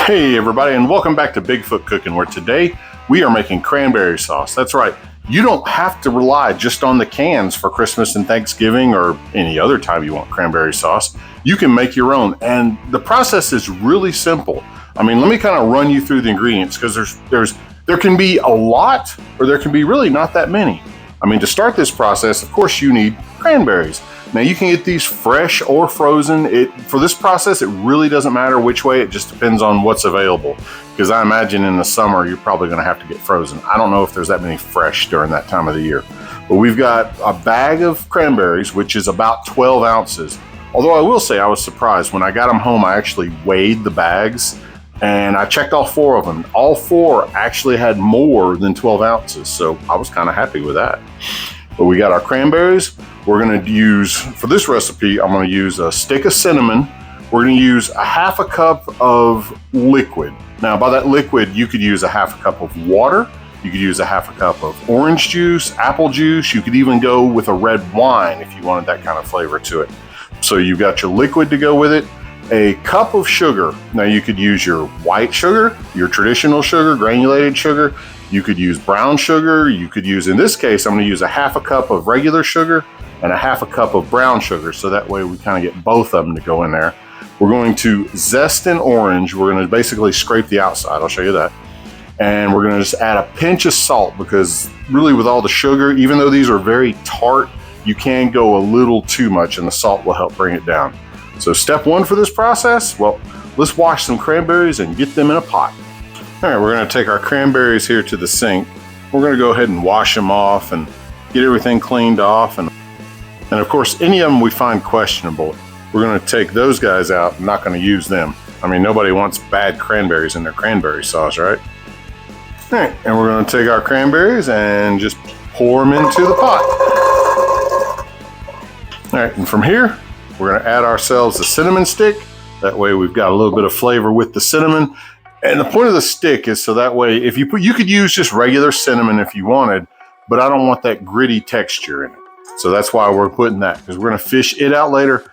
Hey everybody, and welcome back to Bigfoot Cooking, where today we are making cranberry sauce. That's right, you don't have to rely just on the cans for Christmas and Thanksgiving or any other time you want cranberry sauce. You can make your own, and the process is really simple. I mean, let me kind of run you through the ingredients, because there can be a lot or there can be really not that many. I mean, to start this process, of course, you need cranberries. Now, you can get these fresh or frozen. For this process, it really doesn't matter which way. It just depends on what's available, because I imagine in the summer, you're probably going to have to get frozen. I don't know if there's that many fresh during that time of the year. But we've got a bag of cranberries, which is about 12 ounces. Although I will say I was surprised. When I got them home, I actually weighed the bags, and I checked all four of them. All four actually had more than 12 ounces, so I was kind of happy with that. But we got our cranberries. We're going to use, for this recipe, I'm going to use a stick of cinnamon. We're going to use a half a cup of liquid. Now, by that liquid, you could use a half a cup of water. You could use a half a cup of orange juice, apple juice. You could even go with a red wine if you wanted that kind of flavor to it. So you've got your liquid to go with it. A cup of sugar. Now, you could use your white sugar, your traditional sugar, granulated sugar. You could use brown sugar. You could use, in this case, I'm going to use a half a cup of regular sugar and a half a cup of brown sugar. So that way we kind of get both of them to go in there. We're going to zest an orange. We're going to basically scrape the outside. I'll show you that. And we're going to just add a pinch of salt, because really with all the sugar, even though these are very tart, you can go a little too much and the salt will help bring it down. So step one for this process, well, let's wash some cranberries and get them in a pot. All right, we're going to take our cranberries here to the sink. We're going to go ahead and wash them off and get everything cleaned off. And of course, any of them we find questionable, we're going to take those guys out. I'm not going to use them. I mean, nobody wants bad cranberries in their cranberry sauce, right? All right, and we're going to take our cranberries and just pour them into the pot. All right, and from here, we're going to add ourselves the cinnamon stick. That way we've got a little bit of flavor with the cinnamon. And the point of the stick is so that way, if you could use just regular cinnamon if you wanted, but I don't want that gritty texture in it. So that's why we're putting that, because we're going to fish it out later.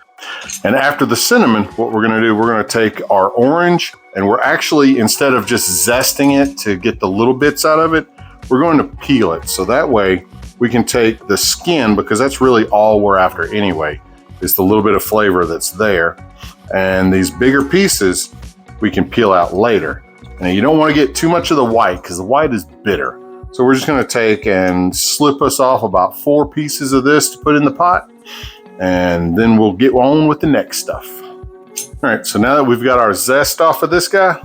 And after the cinnamon, what we're going to do, we're going to take our orange, and we're actually, instead of just zesting it to get the little bits out of it, we're going to peel it. So that way we can take the skin, because that's really all we're after anyway. It's the little bit of flavor that's there. And these bigger pieces, we can peel out later. And you don't want to get too much of the white, because the white is bitter. So we're just going to take and slip us off about 4 pieces of this to put in the pot. And then we'll get on with the next stuff. All right, so now that we've got our zest off of this guy,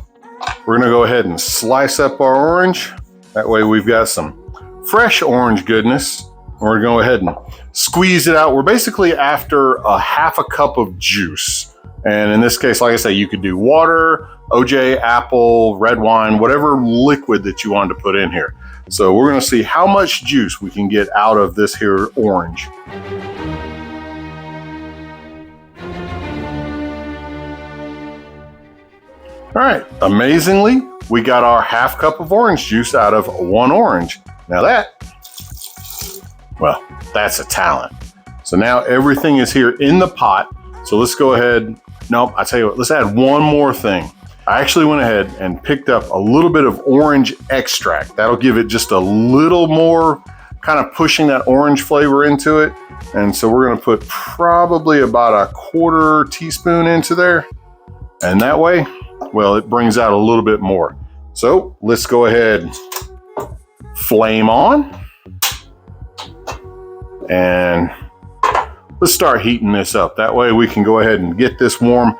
we're going to go ahead and slice up our orange. That way we've got some fresh orange goodness. We're going to go ahead and squeeze it out. We're basically after a half a cup of juice. And in this case, like I say, you could do water, OJ, apple, red wine, whatever liquid that you wanted to put in here. So we're going to see how much juice we can get out of this here orange. All right, amazingly, we got our half cup of orange juice out of 1 orange. Now well, that's a talent. So now everything is here in the pot. So let's go ahead. Nope, I tell you what, let's add one more thing. I actually went ahead and picked up a little bit of orange extract. That'll give it just a little more kind of pushing that orange flavor into it. And so we're gonna put probably about a 1/4 teaspoon into there. And that way, well, it brings out a little bit more. So let's go ahead, flame on. And let's start heating this up. That way we can go ahead and get this warm.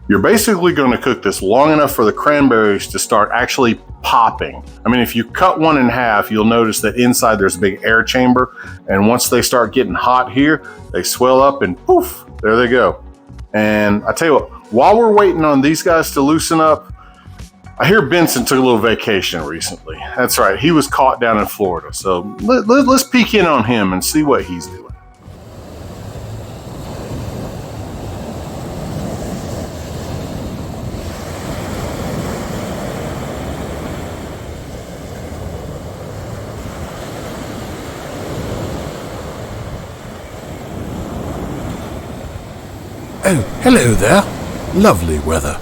You're basically going to cook this long enough for the cranberries to start actually popping. I mean, if you cut one in half, you'll notice that inside there's a big air chamber. And once they start getting hot here, they swell up and poof, there they go. And I tell you what, while we're waiting on these guys to loosen up, I hear Benson took a little vacation recently. That's right, he was caught down in Florida. So let's peek in on him and see what he's doing. Oh, hello there. Lovely weather.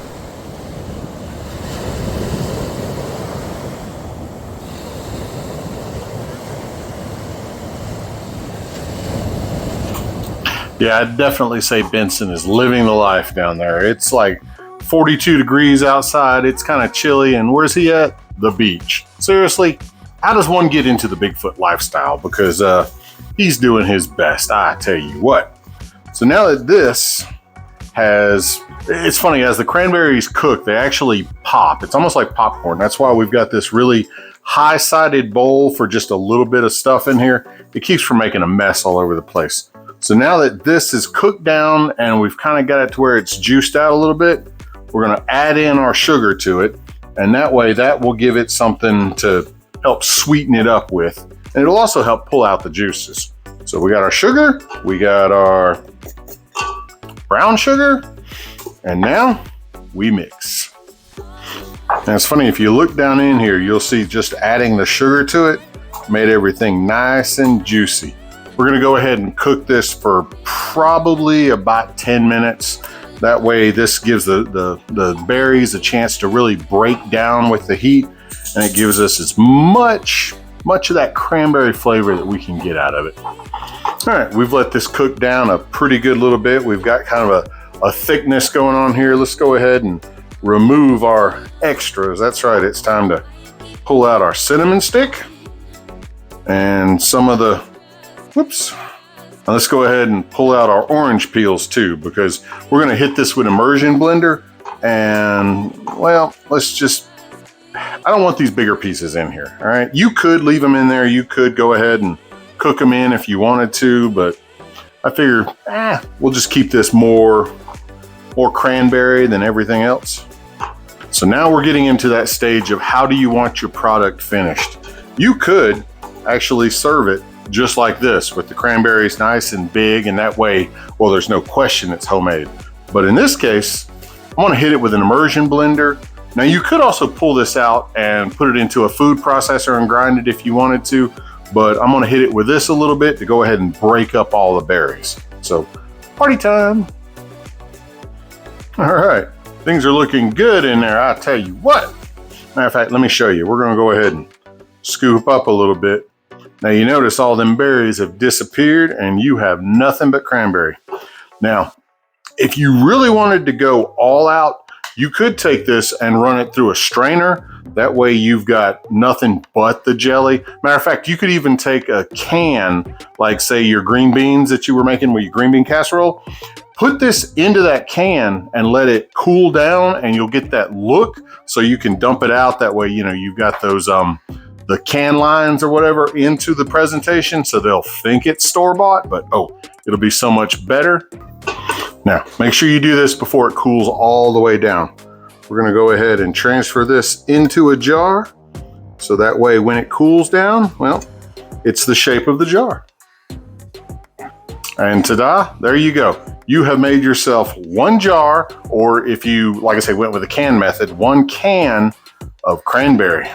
Yeah, I'd definitely say Benson is living the life down there. It's like 42 degrees outside. It's kind of chilly. And where's he at? The beach. Seriously, how does one get into the Bigfoot lifestyle? Because he's doing his best, I tell you what. So now that this has, it's funny, as the cranberries cook, they actually pop. It's almost like popcorn. That's why we've got this really high-sided bowl for just a little bit of stuff in here. It keeps from making a mess all over the place. So now that this is cooked down and we've kind of got it to where it's juiced out a little bit, we're going to add in our sugar to it. And that way that will give it something to help sweeten it up with. And it'll also help pull out the juices. So we got our sugar, we got our brown sugar, and now we mix. And it's funny, if you look down in here, you'll see just adding the sugar to it made everything nice and juicy. We're gonna go ahead and cook this for probably about 10 minutes. That way this gives the berries a chance to really break down with the heat, and it gives us as much of that cranberry flavor that we can get out of it. All right, we've let this cook down a pretty good little bit. We've got kind of a thickness going on here. Let's go ahead and remove our extras. That's right, it's time to pull out our cinnamon stick and some of the, whoops. Now let's go ahead and pull out our orange peels too, because we're gonna hit this with immersion blender and, well, I don't want these bigger pieces in here, all right? You could leave them in there. You could go ahead and cook them in if you wanted to, but I figure, we'll just keep this more cranberry than everything else. So now we're getting into that stage of how do you want your product finished? You could actually serve it just like this with the cranberries nice and big, and that way, well, there's no question it's homemade. But in this case, I'm gonna hit it with an immersion blender. Now you could also pull this out and put it into a food processor and grind it if you wanted to, but I'm gonna hit it with this a little bit to go ahead and break up all the berries. So, party time. All right, things are looking good in there, I tell you what. Matter of fact, let me show you. We're gonna go ahead and scoop up a little bit. Now you notice all them berries have disappeared and you have nothing but cranberry. Now, if you really wanted to go all out, you could take this and run it through a strainer. That way you've got nothing but the jelly. Matter of fact, you could even take a can, like say your green beans that you were making with your green bean casserole, put this into that can and let it cool down and you'll get that look so you can dump it out. That way, you know, you've got those, the can lines or whatever into the presentation so they'll think it's store-bought, but oh, it'll be so much better. Now, make sure you do this before it cools all the way down. We're gonna go ahead and transfer this into a jar. So that way when it cools down, well, it's the shape of the jar. And ta-da, there you go. You have made yourself one jar, or if you, like I say, went with the can method, 1 can of cranberry.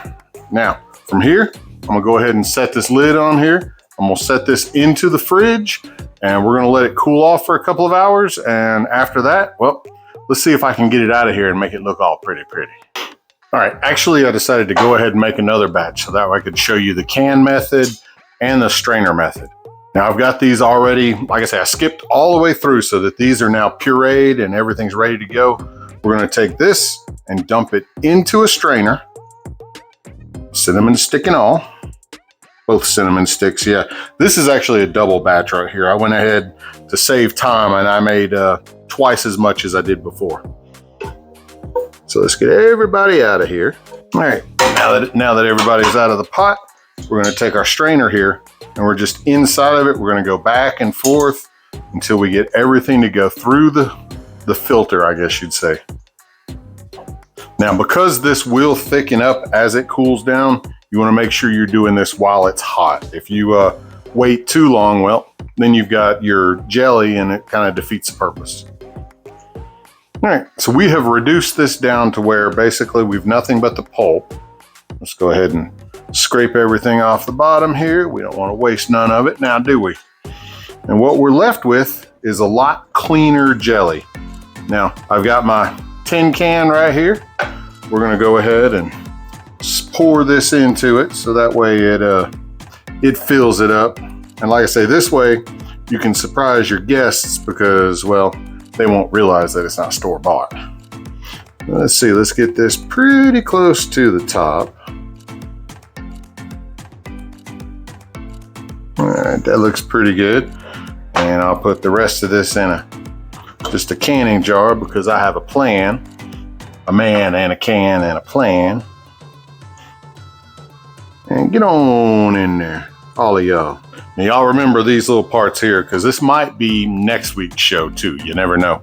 Now, from here, I'm gonna go ahead and set this lid on here. I'm gonna set this into the fridge and we're gonna let it cool off for a couple of hours. And after that, well, let's see if I can get it out of here and make it look all pretty. All right, actually I decided to go ahead and make another batch so that way I could show you the can method and the strainer method. Now I've got these already, like I say, I skipped all the way through so that these are now pureed and everything's ready to go. We're gonna take this and dump it into a strainer, cinnamon stick and all. Both cinnamon sticks, yeah. This is actually a double batch right here. I went ahead to save time and I made twice as much as I did before. So let's get everybody out of here. All right, now that everybody's out of the pot, we're gonna take our strainer here and we're just inside of it. We're gonna go back and forth until we get everything to go through the filter, I guess you'd say. Now, because this will thicken up as it cools down, you wanna make sure you're doing this while it's hot. If you wait too long, well, then you've got your jelly and it kind of defeats the purpose. All right, so we have reduced this down to where basically we've nothing but the pulp. Let's go ahead and scrape everything off the bottom here. We don't wanna waste none of it, now do we? And what we're left with is a lot cleaner jelly. Now, I've got my tin can right here. We're gonna go ahead and pour this into it so that way it fills it up. And like I say, this way you can surprise your guests because, well, they won't realize that it's not store-bought. Let's see, let's get this pretty close to the top. All right, that looks pretty good. And I'll put the rest of this in just a canning jar because I have a plan. A man and a can and a plan. And get on in there, all of y'all. Now y'all remember these little parts here because this might be next week's show too. You never know.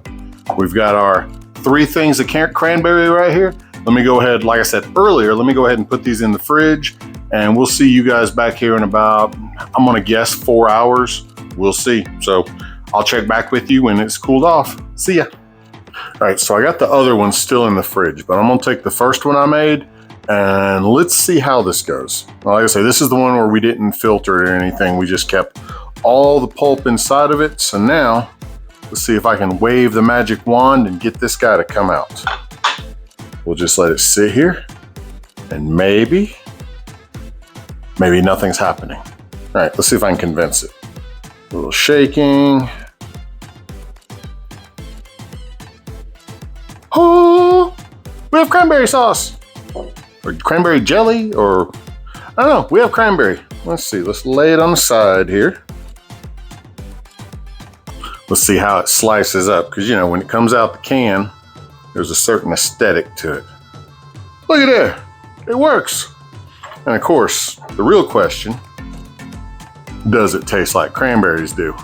We've got our 3 things of cranberry right here. Let me go ahead, like I said earlier, let me go ahead and put these in the fridge and we'll see you guys back here in about, I'm gonna guess 4 hours. We'll see. So I'll check back with you when it's cooled off. See ya. All right, so I got the other one still in the fridge, but I'm gonna take the first one I made and let's see how this goes. Like I say, this is the one where we didn't filter it or anything. We just kept all the pulp inside of it. So now let's see if I can wave the magic wand and get this guy to come out. We'll just let it sit here and maybe nothing's happening. All right, let's see if I can convince it. A little shaking. Oh, we have cranberry sauce or cranberry jelly, or I don't know, we have cranberry. Let's see, let's lay it on the side here. Let's see how it slices up, because you know, when it comes out the can, there's a certain aesthetic to it. Look at there, it works. And of course, the real question, does it taste like cranberries do?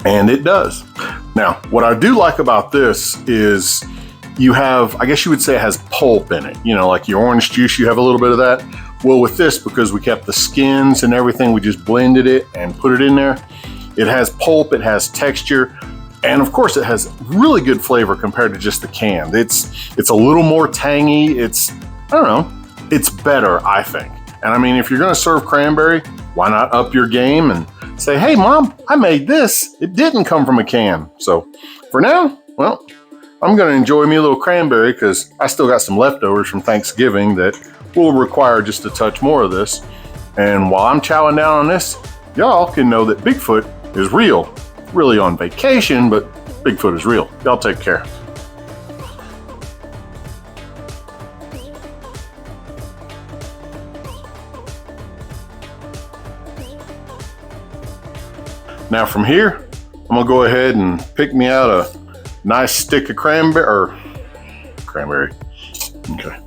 And it does. Now, what I do like about this is you have, I guess you would say it has pulp in it. You know, like your orange juice, you have a little bit of that. Well, with this, because we kept the skins and everything, we just blended it and put it in there. It has pulp, it has texture, and of course it has really good flavor compared to just the can. It's a little more tangy. It's, I don't know, it's better, I think. And I mean, if you're gonna serve cranberry, why not up your game and say, hey mom, I made this. It didn't come from a can. So for now, well, I'm gonna enjoy me a little cranberry because I still got some leftovers from Thanksgiving that will require just a touch more of this. And while I'm chowing down on this, y'all can know that Bigfoot is real. Really on vacation, but Bigfoot is real. Y'all take care. Now from here, I'm gonna go ahead and pick me out a nice stick of cranberry. Okay.